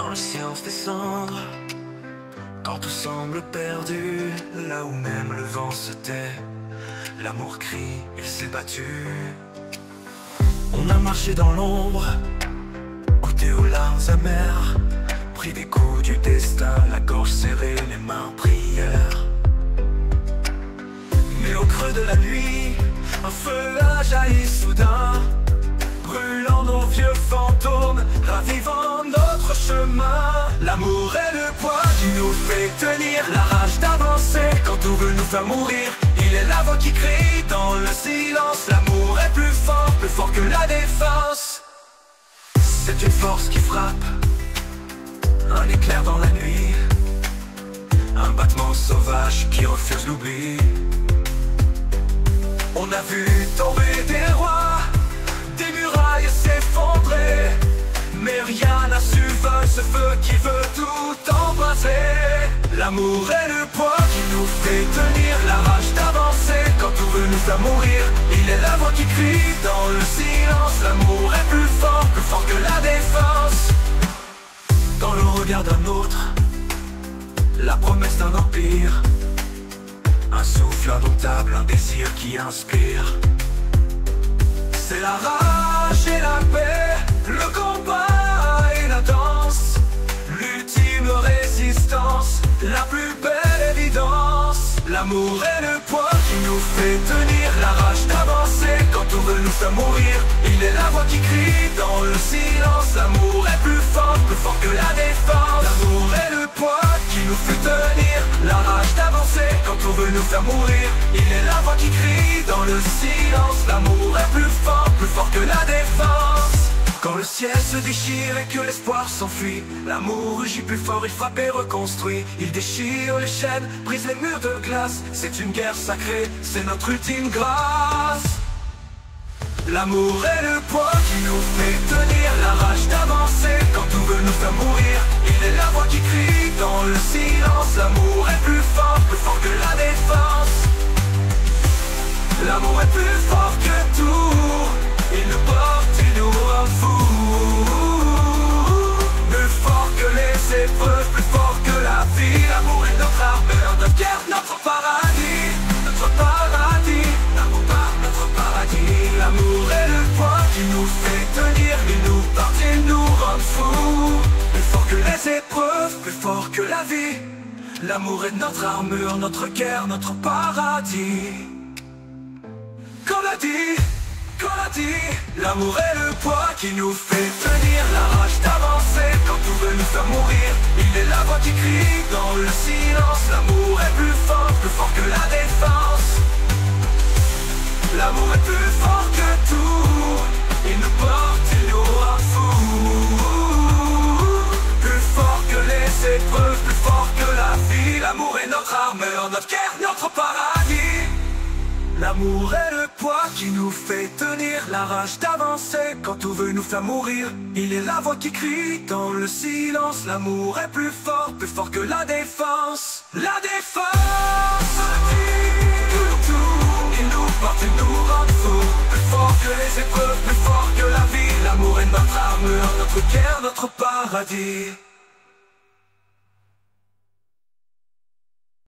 Dans le silence des cendres, quand tout semble perdu, là où même le vent se tait, l'amour crie, il s'est battu. On a marché dans l'ombre, goûté aux larmes amères, pris des coups du destin, la gorge serrée, les mains en prière. Mais au creux de la nuit, un feu a jailli soudain, brûlant nos vieux fantômes, ravivant notre chemin. L'amour est le poids qui nous fait tenir, la rage d'avancer quand tout veut nous faire mourir. Il est la voix qui crie dans le silence, l'amour est plus fort que la défense. C'est une force qui frappe, un éclair dans la nuit, un battement sauvage qui refuse l'oubli. On a vu tomber des rois, des murailles s'effondrer, mais rien n'a su vaincre ce feu qui veut tout embraser. L'amour est le poids qui nous fait tenir, la rage d'avancer quand tout veut nous faire mourir. Il est la voix qui crie dans le silence, l'amour est plus fort que la défense. Dans le regard d'un autre, la promesse d'un empire, un souffle indomptable, un désir qui inspire. C'est la rage et la paix, le combat et la danse, l'ultime résistance, la plus belle évidence. L'amour est le poids qui nous fait tenir, la rage d'avancer quand on veut nous faire mourir. Il est la voix qui crie dans le silence, l'amour est plus fort que la défense. L'amour est le poids qui nous fait tenir, la rage d'avancer quand on veut nous faire mourir. Il est la voix qui crie dans le silence, l'amour est plus fort que la défense. Quand le ciel se déchire et que l'espoir s'enfuit, l'amour rugit plus fort, il frappe et reconstruit. Il déchire les chaînes, brise les murs de glace. C'est une guerre sacrée, c'est notre ultime grâce. L'amour est le poids qui nous fait tenir, la rage d'avancer quand tout veut nous faire mourir. Il est la voix qui crie dans le silence, l'amour est plus fort que la défense. L'amour est plus fort que tout, il nous porte, il nous rend fou. Plus fort que les épreuves, plus fort que la vie. L'amour est notre armure, notre guerre, notre paradis. Notre paradis, l'amour par notre paradis. L'amour est le poids qui nous fait tenir, il nous porte, il nous rend fou. Plus fort que les épreuves, plus fort que la vie. L'amour est notre armure, notre guerre, notre paradis. Comme l'a dit, l'amour est le poids qui nous fait tenir, la rage d'avancer quand tout veut nous faire mourir. Il est la voix qui crie dans le silence, l'amour est plus fort que la défense. L'amour est plus fort que tout, il nous porte, il nous rend fou. Plus fort que les épreuves, plus fort que la vie. L'amour est notre armure, notre guerre, notre paradis. L'amour est le poids qui nous fait tenir, la rage d'avancer quand tout veut nous faire mourir. Il est la voix qui crie dans le silence, l'amour est plus fort que la défense. La défense, tout, il nous porte, il nous rend fou. Plus fort que les épreuves, plus fort que la vie. L'amour est notre armure, notre guerre, notre paradis.